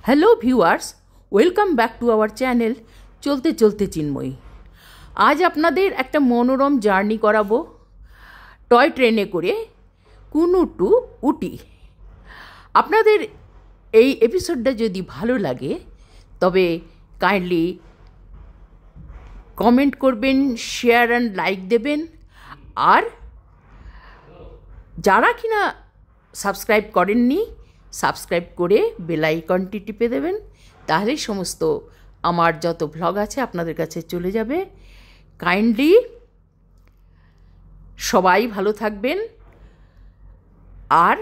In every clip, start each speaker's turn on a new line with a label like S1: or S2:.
S1: Hello viewers, welcome back to our channel চলতে চলতে চিন্ময়ী। আজ আপনাদের একটা মনোরম জার্নি করাবো টয় ট্রেনে করে কুনু টু উটি। আপনাদের এই এপিসোডটা যদি ভালো লাগে তবে কাইন্ডলি কমেন্ট করবেন, শেয়ার অ্যান্ড লাইক দেবেন, আর যারা কিনা সাবস্ক্রাইব করেননি সাবস্ক্রাইব করে বেল আইকনটি টিপে দেবেন, তাহলেই সমস্ত আমার যত ভ্লগ আছে আপনাদের কাছে চলে যাবে। কাইন্ডলি সবাই ভালো থাকবেন, আর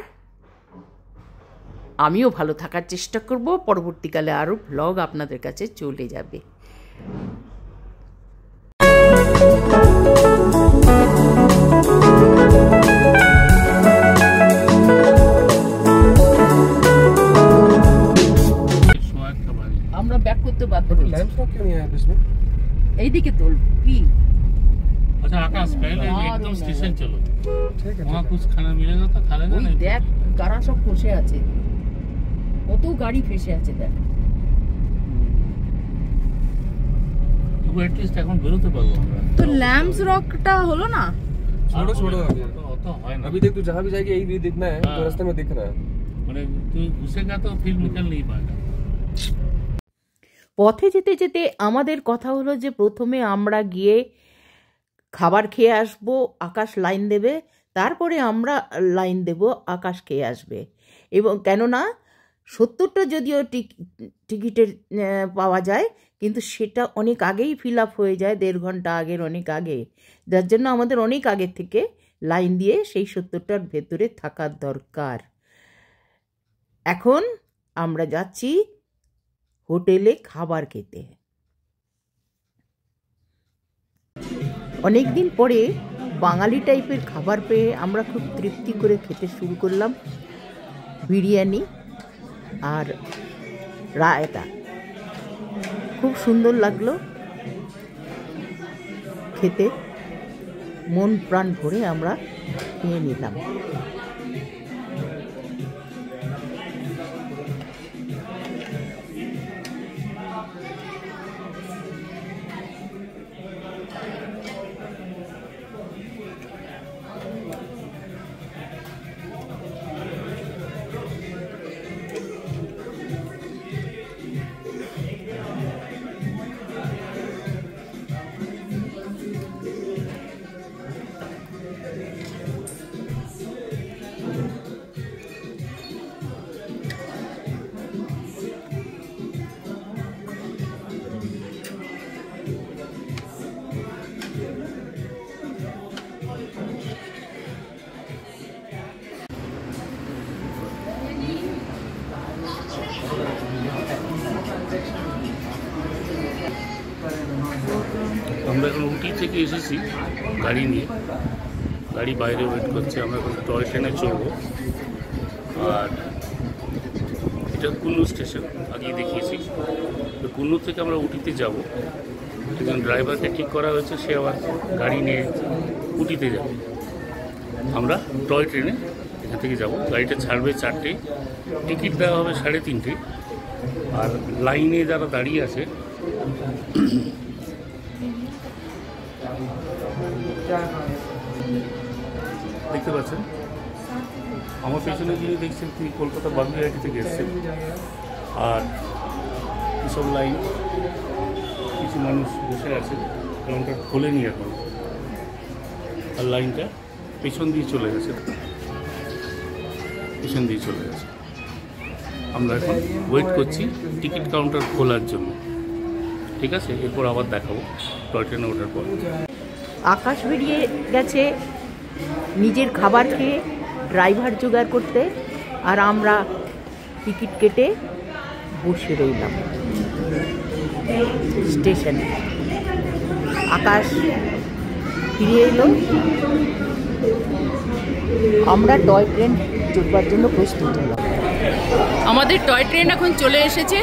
S1: আমিও ভালো থাকার চেষ্টা করব। পরবর্তীকালে আরও ভ্লগ আপনাদের কাছে চলে যাবে। আমরা ব্যাক করতে বাধ্য হচ্ছি। এইদিকে তোল কি?
S2: अच्छा आकाश पहले एकदम स्टेशन चलो, ठीक है, वहाँ कुछ खाना मिलेगा तो खा लेना। नहीं
S1: দেখ কারা সব ফসে আছে, কত গাড়ি ফেসে আছে দেখ।
S2: तो एटलिस्ट এখন বেরোতে পারবো আমরা।
S3: तो लैम्स रॉकটা हलो ना,
S2: छोड़ो छोड़ो तो है ना।
S4: अभी देख तू जहाँ भी जाएगी यही व्यू दिखना है, तो रास्ते में दिख रहा है।
S2: মানে তুই ঘুষেगा तो फिर निकल नहीं पाएगा।
S1: পথে যেতে যেতে আমাদের কথা হলো যে প্রথমে আমরা গিয়ে খাবার খেয়ে আসবো, আকাশ লাইন দেবে, তারপরে আমরা লাইন দেব, আকাশ খেয়ে আসবে। এবং কেননা 70টা যদিও টিকিটের পাওয়া যায়, কিন্তু সেটা অনেক আগেই ফিল আপ হয়ে যায়, 1.5 ঘন্টা আগের, অনেক আগে। যার জন্য আমাদের অনেক আগে থেকে লাইন দিয়ে সেই 70টার ভেতরে থাকার দরকার। এখন আমরা যাচ্ছি হোটেলে খাবার খেতে। অনেক দিন পরে বাঙালি টাইপের খাবার পেয়ে আমরা খুব তৃপ্তি করে খেতে শুরু করলাম। বিরিয়ানি আর রায়তা খুব সুন্দর লাগলো খেতে, মন প্রাণ ভরে আমরা খেয়ে নিলাম।
S2: আমরা এখন উটি থেকে এসেছি গাড়ি নিয়ে, গাড়ি বাইরে ওয়েট করছে। আমরা এখন টয় ট্রেনে চড়বো। আর এটা কুন্নু স্টেশন, আগেই দেখিয়েছি। তো কুন্নু থেকে আমরা উটিতে যাব। একজন ড্রাইভারকে ঠিক করা হয়েছে, সে আবার গাড়ি নিয়ে উটিতে যাবে। আমরা টয় ট্রেনে এখান থেকে যাব। গাড়িটা ছাড়বে 4টে, টিকিট দেওয়া হবে 3.5। আর লাইনে যারা দাঁড়িয়ে আছে দেখতে পাচ্ছেন, আমার পেছনে যিনি দেখছেন তিনি কলকাতা বাগুইহাটি থেকে এসেছেন। আর এসব লাইন, কিছু মানুষ বসে আছে, কাউন্টার খোলেনি এখন, আর লাইনটা পেছন দিয়ে চলে গেছে, পেছন দিয়ে চলে গেছে। আমরা এখন ওয়েট করছি টিকিট কাউন্টার খোলার জন্য। ঠিক আছে, এরপর আবার দেখাবো টয় ট্রেনে ওঠার পর।
S1: আকাশ বেরিয়ে গেছে নিজের খাবার খেয়ে ড্রাইভার জোগাড় করতে, আর আমরা টিকিট কেটে বসে রইলাম স্টেশনে। আকাশ ফিরে এলো, আমরা টয় ট্রেন চড়বার জন্য প্রস্তুত হলাম। আমাদের টয় ট্রেন এখন চলে এসেছে।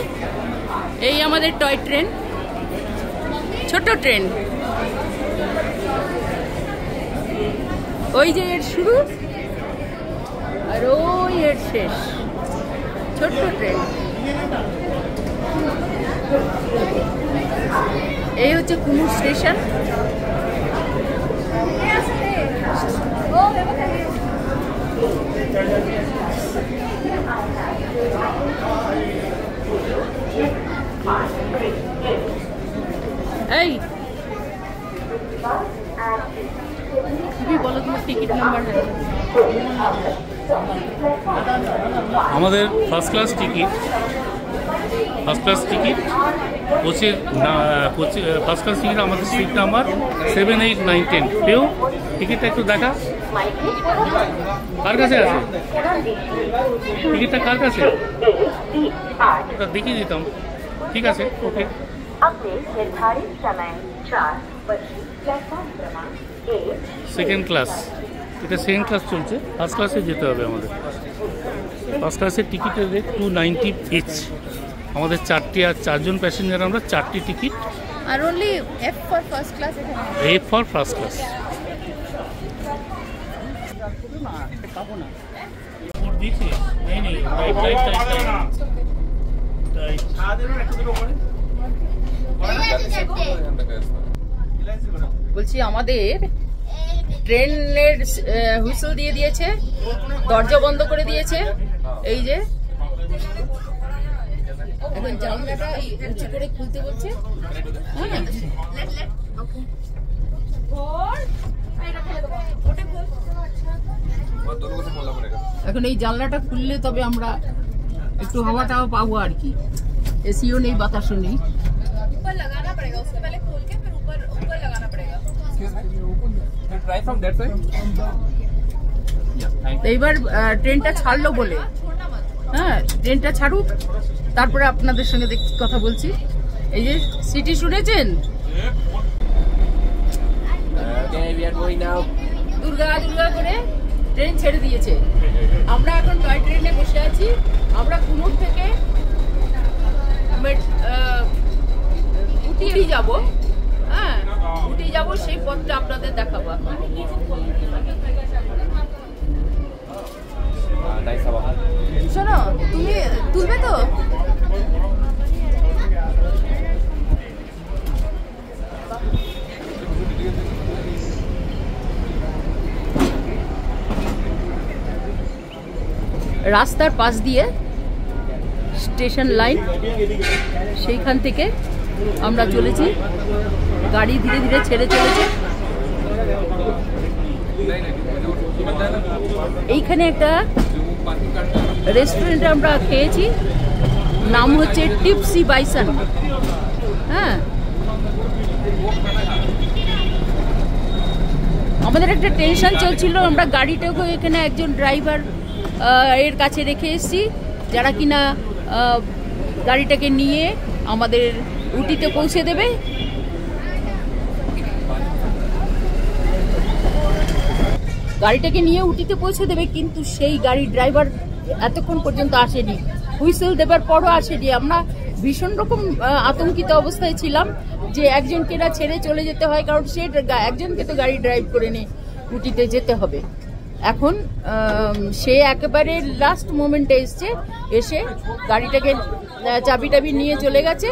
S1: এই আমাদের টয় ট্রেন, ছোট ট্রেন। ওই যে এর শুরু আর ওই এর শেষ, ছোট্ট ট্রেন। এই হচ্ছে কুনুর স্টেশন। এই তুমি বলো তোমার টিকিট নাম্বার।
S2: আমাদের ফার্স্ট ক্লাস টিকিট কোচের ফার্স্ট ক্লাস টিকিট আমাদের সিট নাম্বার 7, 8, 9, 10। পেও টিকিটটা একটু দেখা, কার কাছে আছে টিকিটটা, কার কাছে ওটা দেখিয়ে দিতাম। ঠিক আছে, ওকে। সেকেন্ড ক্লাস, এটা সেকেন্ড ক্লাস চলছে। ফার্স্ট ক্লাসে যেতে হবে আমাদের। ফার্স্ট ক্লাসের টিকিটের রেট 290 ইচ। আমাদের 4টি, আর 4 জন প্যাসেঞ্জার, আমরা 4টি টিকিট।
S3: আর only F for first class.
S2: F for first class.
S1: বলছি আমাদের ট্রেনের হুইসেল দিয়ে দিয়েছে, দরজা বন্ধ করে দিয়েছে। এই যে এখন জানলাটা উঁচু করে খুলতে বলছে। এখন এই জানলাটা খুললে তবে আমরা একটু হাওয়াটাও পাবো আর কি। এসিও নেই, বাতাসও নেই। এইবার ট্রেনটা ছাড়লো বলে, হ্যাঁ ট্রেনটা ছাড়ুক, তারপরে আপনাদের সঙ্গে কথা বলছি। এই যে সিটি শুনেছেন, দুর্গা দুর্গা করে ট্রেন ছেড়ে দিয়েছে। আমরা এখন টয় ট্রেনে বসে আছি। আমরা কুনুর থেকে উটি যাব। হ্যাঁ, উটি যাব, সেই পথটা আপনাদের দেখাবো। শোনো, তুমি তুলবে তো? রাস্তার পাশ দিয়ে স্টেশন লাইন, সেইখান থেকে আমরা চলেছি। গাড়ি ধীরে ধীরে ছেড়ে চলেছে। এইখানে একটা রেস্টুরেন্টে আমরা খেয়েছি, নাম হচ্ছে টিপসি বাইসন। হ্যাঁ, আমাদের একটা টেনশন চলছিল। আমরা গাড়িটাকে এখানে একজন ড্রাইভার এর কাছে রেখে এসেছি, যারা কিনা গাড়িটাকে নিয়ে আমাদের উটিতে পৌঁছে দেবে। গাড়িটাকে নিয়ে উটিতে পৌঁছে দেবে, কিন্তু সেই গাড়ির ড্রাইভার এতক্ষণ পর্যন্ত আসেনি। হুইসেল দেবার পরও আসেনি। আমরা ভীষণ রকম আতঙ্কিত অবস্থায় ছিলাম যে একজনকে না ছেড়ে চলে যেতে হয়, কারণ সে একজনকে তো গাড়ি ড্রাইভ করে নিয়ে উটিতে যেতে হবে। এখন সে একেবারে লাস্ট মোমেন্টে এসে গাড়িটাকে চাবি টাবি নিয়ে চলে গেছে।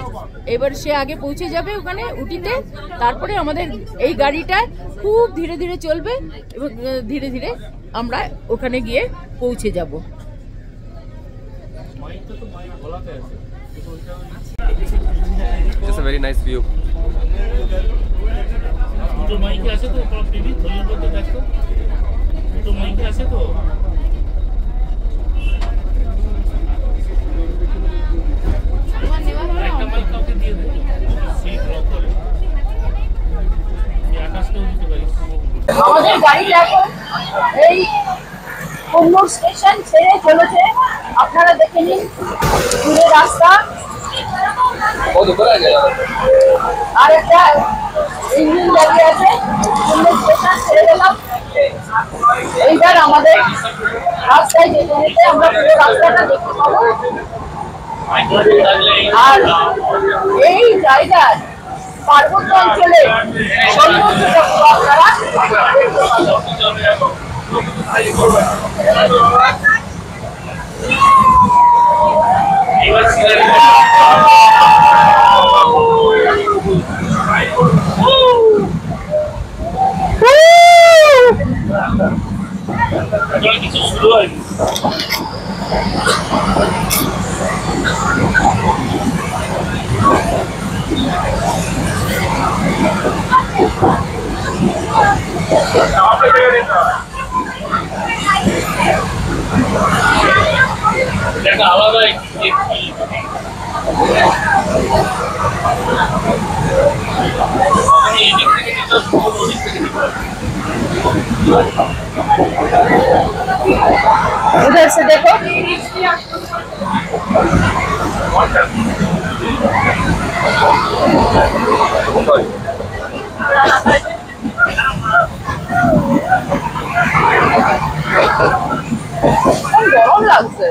S1: এবার সে আগে পৌঁছে যাবে ওখানে উটিতে, তারপরে আমাদের এই গাড়িটা খুব ধীরে ধীরে চলবে এবং ধীরে ধীরে আমরা ওখানে গিয়ে পৌঁছে যাব।
S4: It's a very nice view.
S2: দুটো মাইকে আছে তো, টিভি ধরিয়ে বলতে দেখো, দুটো মাইকে আছে তো। একটা মাইক কাউকে দিয়ে দেবো, সেই ব্লক করে আকাশকেও দিতে পারিস।
S1: আমাদের গাড়িটা এখন এই কুন্নুর স্টেশন ছেড়ে চলেছে। আপনারা দেখে নিন দূরে রাস্তা, আর একটা ইঞ্জিন দাঁড়িয়ে আছে। কুন্নুর স্টেশন ছেড়ে গেলাম। এইবার আমাদের রাস্তায় যেতে যেতে আমরা পুরো রাস্তাটা দেখতে পাবো। আর এই জায়গায় পার্বত্য অঞ্চলে সৌন্দর্যটা আপনারা
S2: কিছু শুরু হয়নি। আলাদা
S1: उधर से देखो গরম লাগছে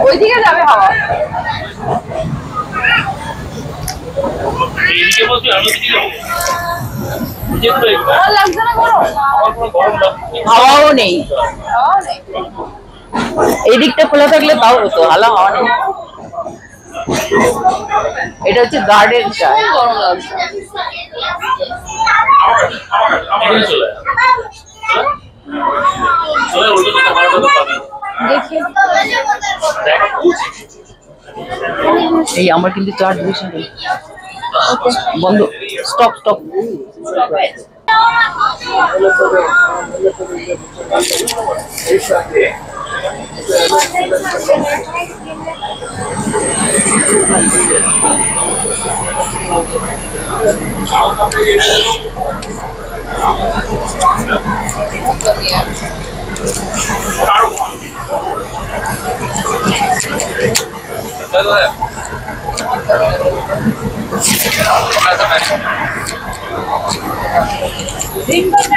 S1: ওইদিকে যাবে হাওয়া
S2: এদিকে বলছি আমি
S1: লাগছে না হাওয়াও নেই এই দিকটা খোলা থাকলে তাও হতো হাওয়া নেই এটা হচ্ছে গার্ডেনটা গরম লাগছে এই আমার কিন্তু চার্জ বেশি নেই বন্ধ স্টপ স্টপ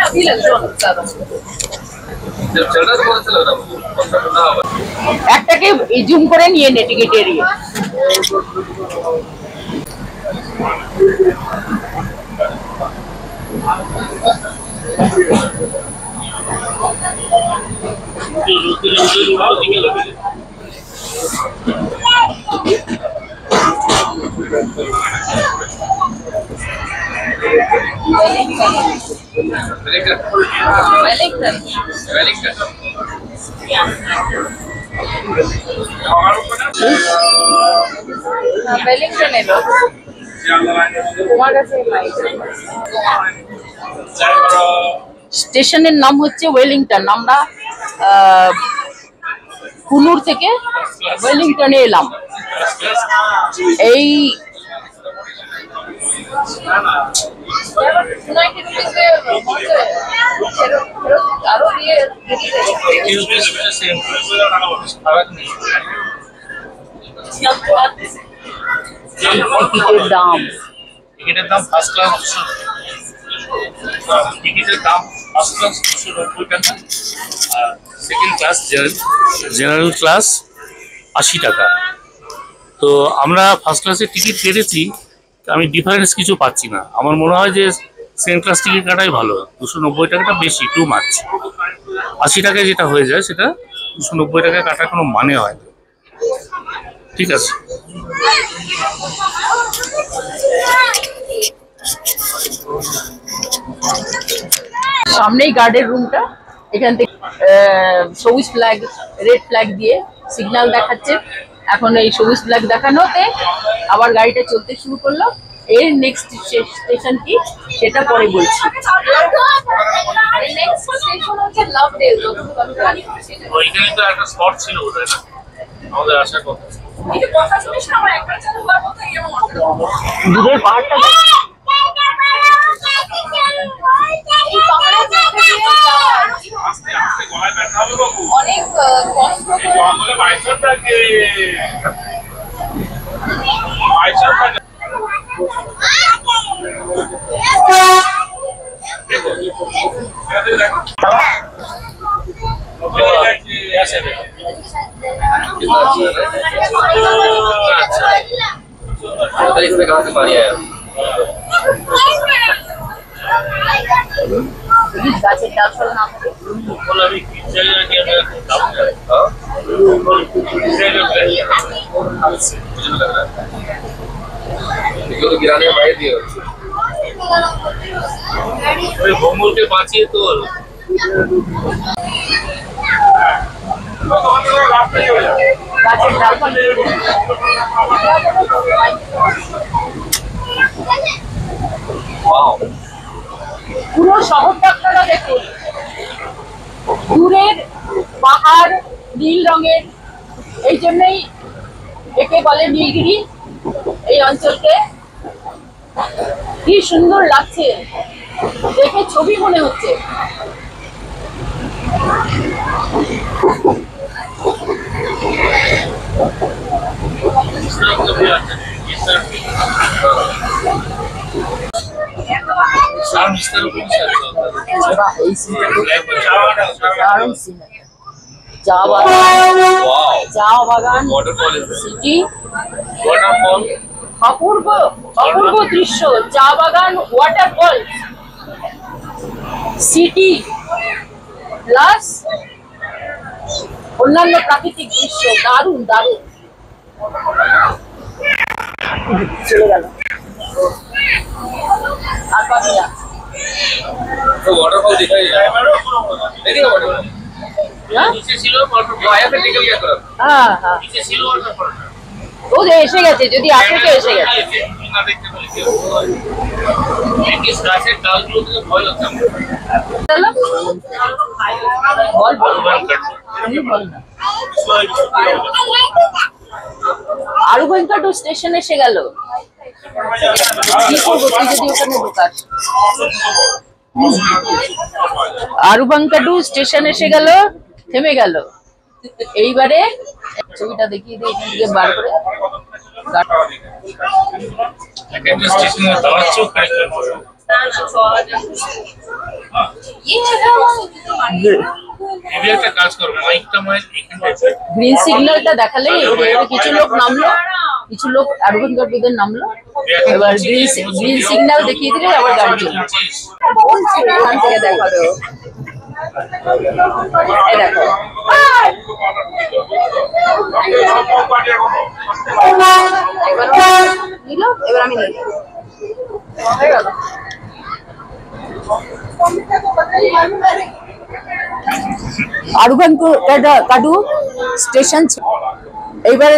S1: अभी लग একটাকে জুম করে নিয়ে নে টিকিট এরিয়ে স্টেশনের নাম হচ্ছে ওয়েলিংটন আমরা কুনুর থেকে ওয়েলিংটনে এলাম এই টিকিটের দাম
S2: ফার্স্ট ক্লাস টিকিটের দাম ফার্স্ট ক্লাস 290 টাকা আর সেকেন্ড ক্লাস জেনারেল ক্লাস 80 টাকা তো আমরা ফার্স্ট ক্লাসের টিকিট কেটেছি আমি ডিফারেন্স কিছু পাচ্ছি না আমার মনে হয় যে সেকেন্ড ক্লাস টিকিট কাটাই ভালো 290 টাকাটা বেশি টু মাচ 80 টাকায় যেটা হয়ে যায় সেটা 290 টাকায় কাটার কোনো মানে হয় না ঠিক আছে
S1: সামনেই গার্ডের রুমটা এখান থেকে সবুজ ফ্ল্যাগ রেড ফ্ল্যাগ দিয়ে সিগন্যাল দেখাচ্ছে এখন এই সবুজ ফ্ল্যাগ দেখানোতে আবার গাড়িটা চলতে শুরু করলো এর নেক্সট স্টেশন কি সেটা পরে বলছি
S3: নেক্সট স্টেশন হচ্ছে লাভডেল
S2: ওইখানে তো একটা স্পট ছিল ওদের আমাদের আসার কথা
S3: এটা কথা শুনিস না আমার একবার চালু হওয়ার মতো এরকম
S1: দূরের পাহাড়টা
S3: অনেক কষ্ট
S1: গাছের ডাল ফল না
S4: गिराने में भाई दिए
S2: भूमूल के बाँचिए तो
S3: পুরো শহরটা আপনারা দেখুন, দূরের পাহাড় নীল রঙের, এই জন্যই একে বলে নীলগিরি। এই অঞ্চলকে কি সুন্দর লাগছে, দেখে ছবি মনে হচ্ছে। চা বাগান, সিটি, অপূর্ব অপূর্ব দৃশ্য। চা বাগান, ওয়াটারফল, সিটি প্লাস অন্যান্য প্রাকৃতিক দৃশ্য, দারুণ দারুণ। চলে গেল আর পাবি না।
S4: तो वाटरफॉल दिखाई देखिए वाटरफॉल
S2: नीचे ছিল
S4: आया फिर निकल गया तुरंत
S3: হ্যাঁ হ্যাঁ,
S2: नीचे ছিল ওয়াটারফল
S3: ও যে এসে গেছে, যদি আসে তো এসে গেছে।
S2: না দেখতে বলে কি এই গাছের ডালগুলো থেকে ভয় হচ্ছে আমার।
S3: বল বল বল না। আরু ভেঙ্কাটু স্টেশন এসে গেল। কি করবো তুই যদি ওখানে ঢোকাস? আরু ভেঙ্কাটু স্টেশন এসে গেল, থেমে গেল। এইবারে ছবিটা দেখিয়ে দিই এখান থেকে বার করে।
S2: একটা স্টেশনে দাঁড়াচ্ছেও কারেক্ট করে এই একটা কাজ করো, মাইকটা এখানে
S3: গ্রিন সিগন্যালটা দেখালেই এবারে কিছু লোক নামলো, কিছু লোক আরু ভেঙ্কাটুদের নামলো। এবার গ্রিন সিগন্যাল দেখিয়ে দিলে আবার গাড়ি চলবে। এখান থেকে দেখাবে ও। এই দেখো এবার নিল, এবার আমি নিই। হয়ে গেল। আরু ভেঙ্কাটু স্টেশন, এইবার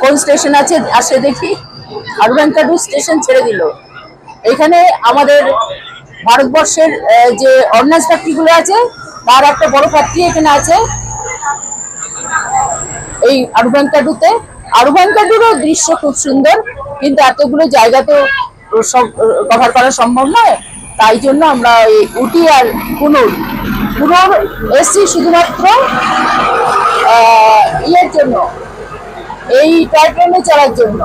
S3: কোন স্টেশন আছে আসে দেখি। আরু ভেঙ্কাটু স্টেশন ছেড়ে দিল। এখানে আমাদের ভারতবর্ষের যে অর্ডিন্যান্স ফ্যাক্টরিগুলো আছে তার একটা বড় ফ্যাক্টরি এখানে আছে এই আরু ভেঙ্কাটুতে। আরু ভেঙ্কাটুরও দৃশ্য খুব সুন্দর, কিন্তু এতগুলো জায়গা তো সব কভার করা সম্ভব নয়। তাই জন্য আমরা এই উটি আর কুনুর এসছি শুধুমাত্র ইয়ের জন্য, এই টয় ট্রেনে চড়ার জন্য।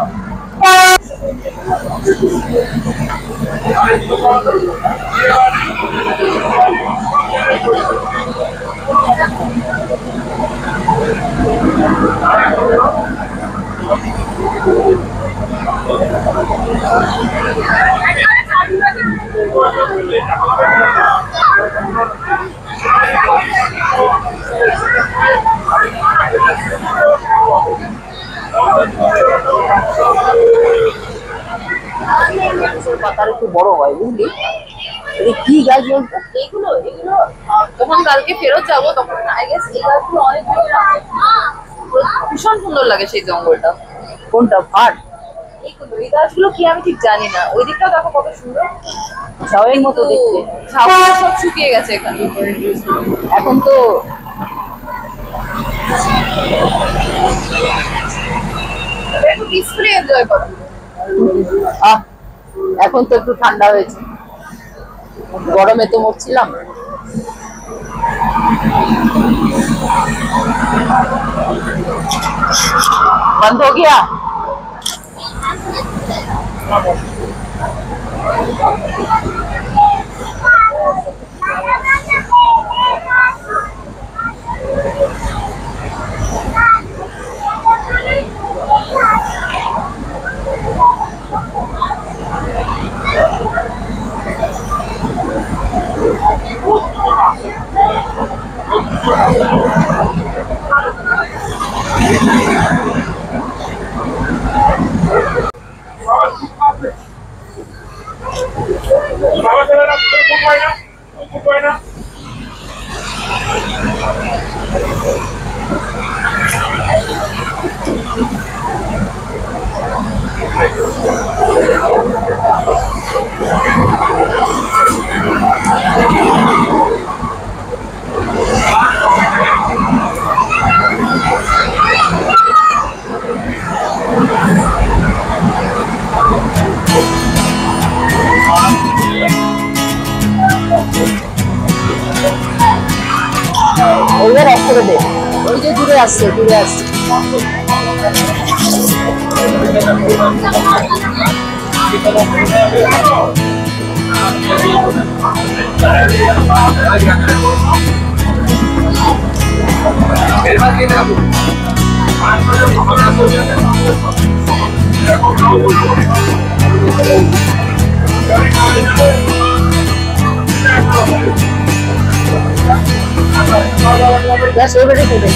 S3: পাতার একটু বড় হয়, বুঝলি? কি গাছ বলতো? এগুলো যখন কালকে ফেরত যাবো তখন এই গাছগুলো অনেক ভীষণ সুন্দর লাগে। সেই জঙ্গলটা কোনটা ভাট, এই গাছগুলো কি আমি ঠিক জানি না। ওই দিকটা দেখো কত সুন্দর, ঝাউয়ের মতো দেখতে। ঝাউগুলো সব শুকিয়ে গেছে এখানে এখন তো। একটু পিসফুলি এনজয় করো। এখন তো একটু ঠান্ডা হয়েছে, গরমে তো মরছিলাম। বন্ধ हो गया? ওইবার অফ করে দে, ওই যে দূরে আসছে, দূরে আসছে। ব্যাস এবারে দেবে।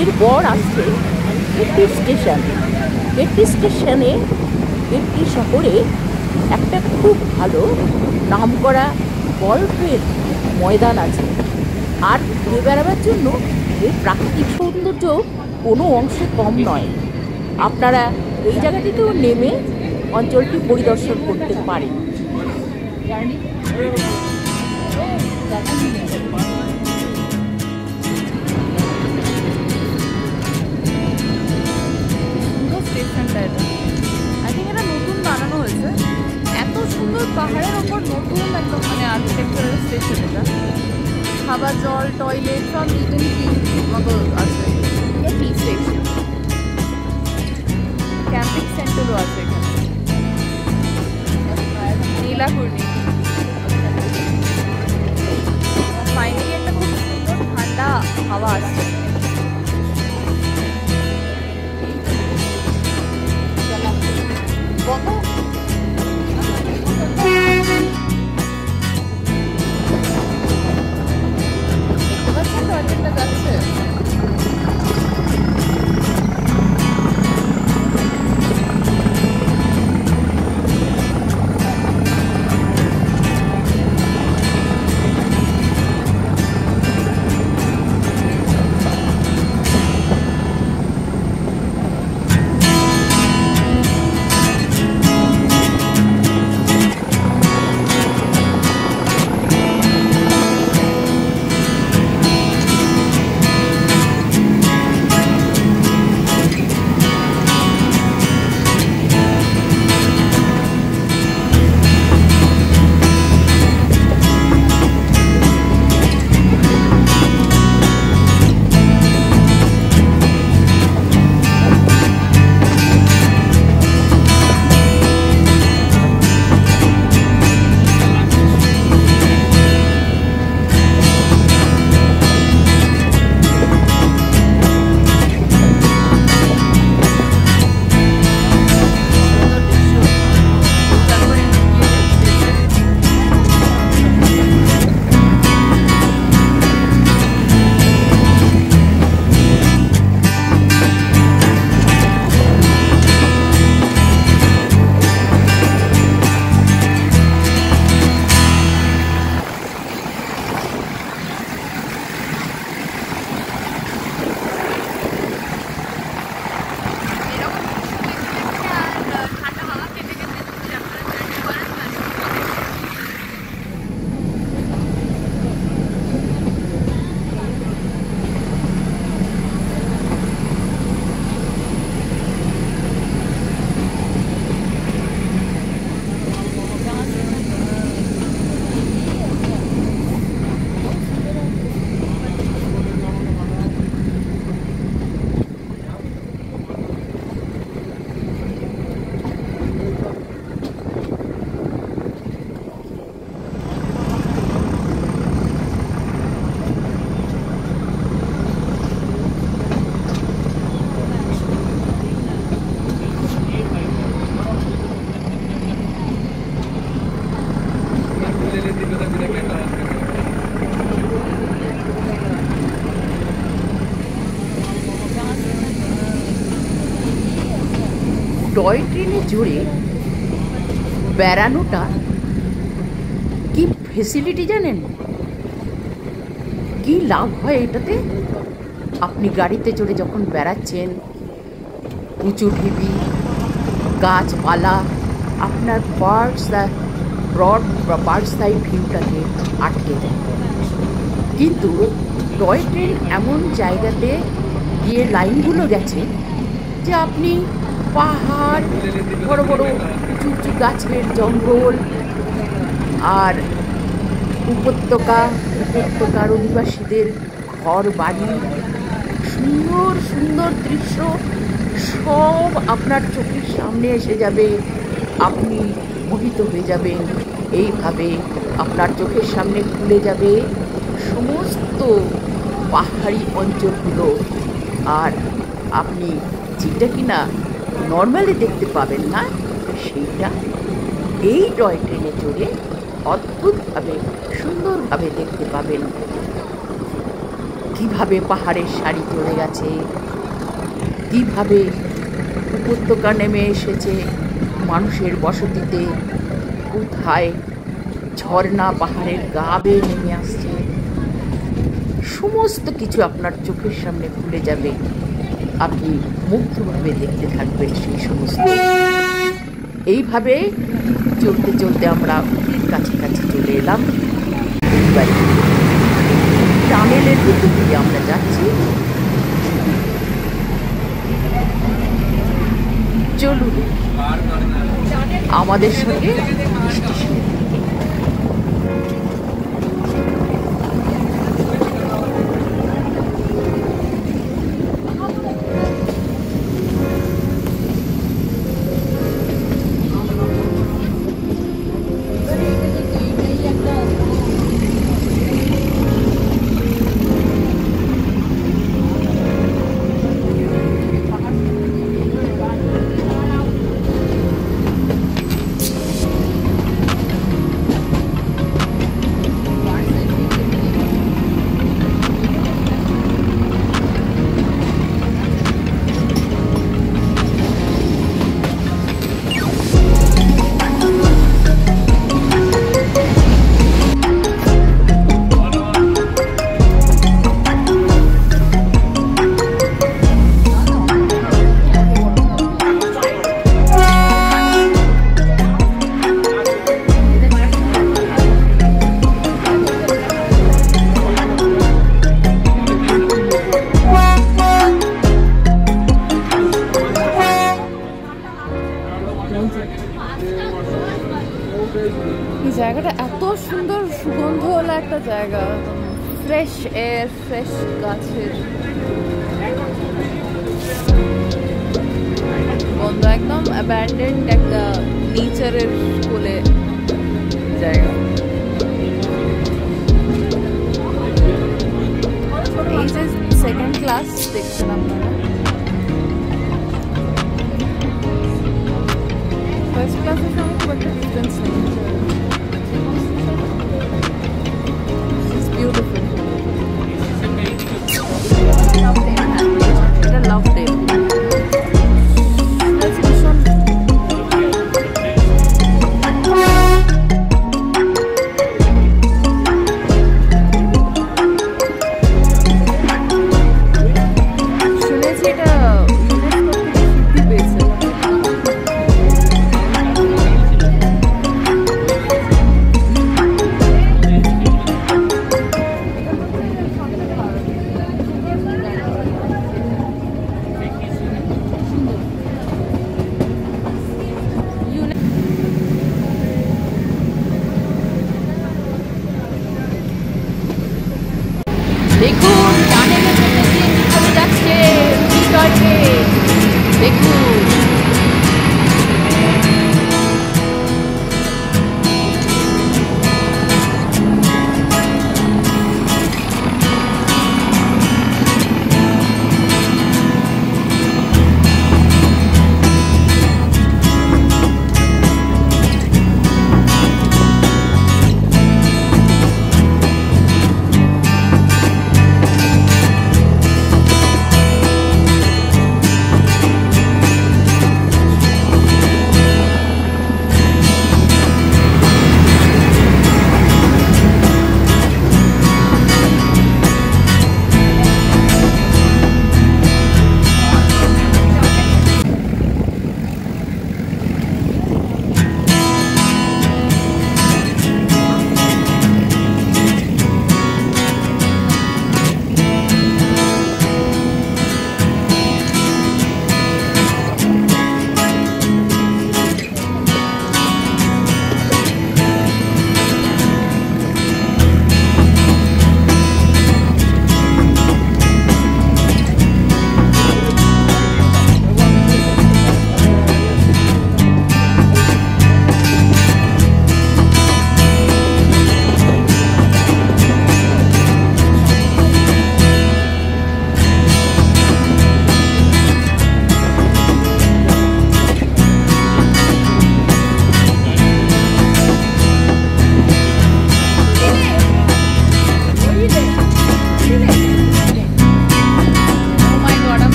S3: এরপর আসছে কেটলি স্টেশন। কেটলি স্টেশনে কেটলি শহরে একটা খুব ভালো নামকরা গল্ফের ময়দান আছে, আর ঘুরে বেড়াবার জন্য এর প্রাকৃতিক সৌন্দর্য কোনো অংশে কম নয়। আপনারা এই জায়গাটিতেও নেমে অঞ্চলটি পরিদর্শন করতে পারেন।
S5: স্টেশনটা এটা আই থিঙ্ক এটা নতুন বানানো হয়েছে। এত সুন্দর পাহাড়ের ওপর নতুন একদম মানে আর্কিটেকচারের স্টেশন এটা। খাবার জল টয়লেট সব নিট অ্যান্ড ক্লিন মতো আছে। টি স্টেশন, ক্যাম্পিং সেন্টারও আছে এখানে। নীলাকুর্ণি ফাইনালি একটা খুব সুন্দর ঠান্ডা হাওয়া আসছে। দেখতে পাচ্ছেন টয়লেটটা যাচ্ছে।
S1: টয় ট্রেনে চড়ে বেড়ানোটা কি ফেসিলিটি জানেন, কি লাভ হয় এটাতে। আপনি গাড়িতে চড়ে যখন বেড়াচ্ছেন, উঁচু ঢিবি গাছপালা আপনার ব্রড বা বার্ডস আই ভিউটাকে আটকে দেয়। কিন্তু টয় ট্রেন এমন জায়গাতে গিয়ে লাইনগুলো গেছে যে আপনি পাহাড়, বড় বড় উঁচু উঁচু গাছের জঙ্গল আর উপত্যকার অধিবাসীদের ঘর বাড়ি, সুন্দর সুন্দর দৃশ্য সব আপনার চোখের সামনে এসে যাবে। আপনি মোহিত হয়ে যাবেন। এইভাবে আপনার চোখের সামনে খুলে যাবে সমস্ত পাহাড়ি অঞ্চলগুলো, আর আপনি যেটা কিনা নর্মালি দেখতে পাবেন না সেইটা এই টয় ট্রেনে চড়ে অদ্ভুতভাবে সুন্দরভাবে দেখতে পাবেন। কিভাবে পাহাড়ের সারি চলে গেছে, কিভাবে উপত্যকা নেমে এসেছে মানুষের বসতিতে, কোথায় ঝর্ণা পাহাড়ের গা বেয়ে নেমে আসছে, সমস্ত কিছু আপনার চোখের সামনে খুলে যাবে। আপনি মুগ্ধভাবে দেখতে থাকবেন সেই সমস্ত। এইভাবে চলতে চলতে আমরা উটির কাছাকাছি চলে এলাম। টানেলের ভিতর দিয়ে আমরা যাচ্ছি। চলুন আমাদের সঙ্গে স্টেশনে।
S5: ফ্রেশ এয়ার, ফ্রেশ গাছের বন্ধ, একদম অ্যাবান্ডেন্ড একটা নেচারের কোলে জায়গা। এই যে সেকেন্ড ক্লাস দেখছেন আপনারা, ফার্স্ট ক্লাসের সঙ্গে খুব একটা ডিফারেন্স নেই। বিউটিফুল, এটা লাভ ডে। দেখুন টানেলে চলেছে, চলে যাচ্ছে টয় ট্রেন, দেখুন।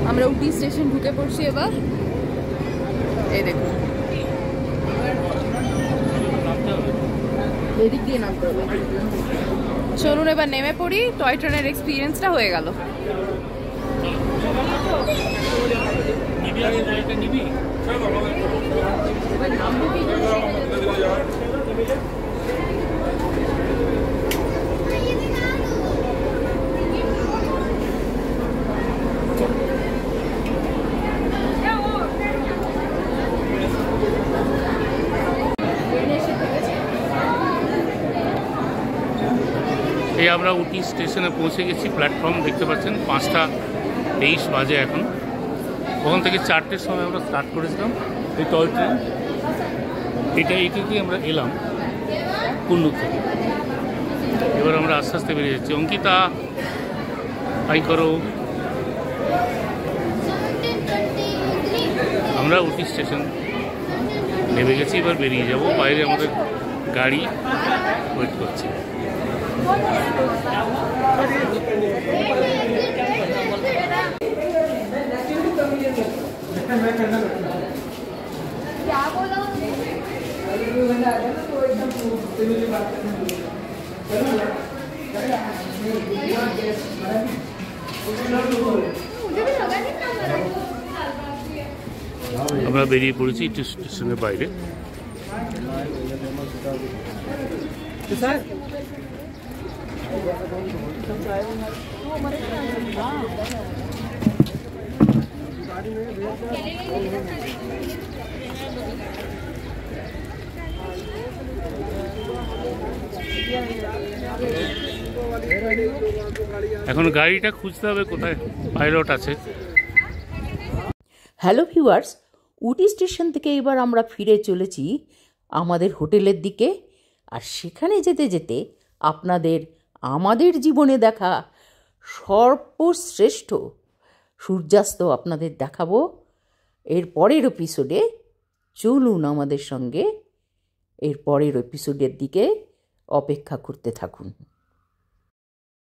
S5: আমরা উটি স্টেশন ঢুকে পড়ছি এবার। এই দেখুন, এদিক দিয়ে নামতে হবে। চলুন এবার নেমে পড়ি, টয় ট্রেনের এক্সপিরিয়েন্সটা হয়ে গেল।
S2: এই আমরা উটি স্টেশনে পৌঁছে গেছি। প্ল্যাটফর্ম দেখতে পাচ্ছেন 5:23 বাজে এখন। ওখান থেকে 4টের সময় আমরা স্টার্ট করেছিলাম এই টয় ট্রেন। এইটাতে আমরা এলাম কুন্নুর থেকে। এবার আমরা আস্তে আস্তে বেরিয়ে যাচ্ছি। অঙ্কিতা, হাই করো। আমরা উটি স্টেশন নেমে গেছি, এবার বেরিয়ে যাব। বাইরে আমাদের গাড়ি ওয়েট করছে।
S6: मुझे भी लगा नहीं था
S2: আমরা বেরিয়ে পড়েছি একটু স্টেশনের বাইরে। এখন গাড়িটা খুঁজতে হবে কোথায় পাইলট আছে।
S1: হ্যালো ভিউয়ার্স, উটি স্টেশন থেকে এবার আমরা ফিরে চলেছি আমাদের হোটেলের দিকে। আর সেখানে যেতে যেতে আপনাদের আমাদের জীবনে দেখা সর্বশ্রেষ্ঠ সূর্যাস্ত আপনাদের দেখাবো। এর পরের এপিসোডে চলুন আমাদের সঙ্গে এর পরের এপিসোডের দিকে অপেক্ষা করতে থাকুন।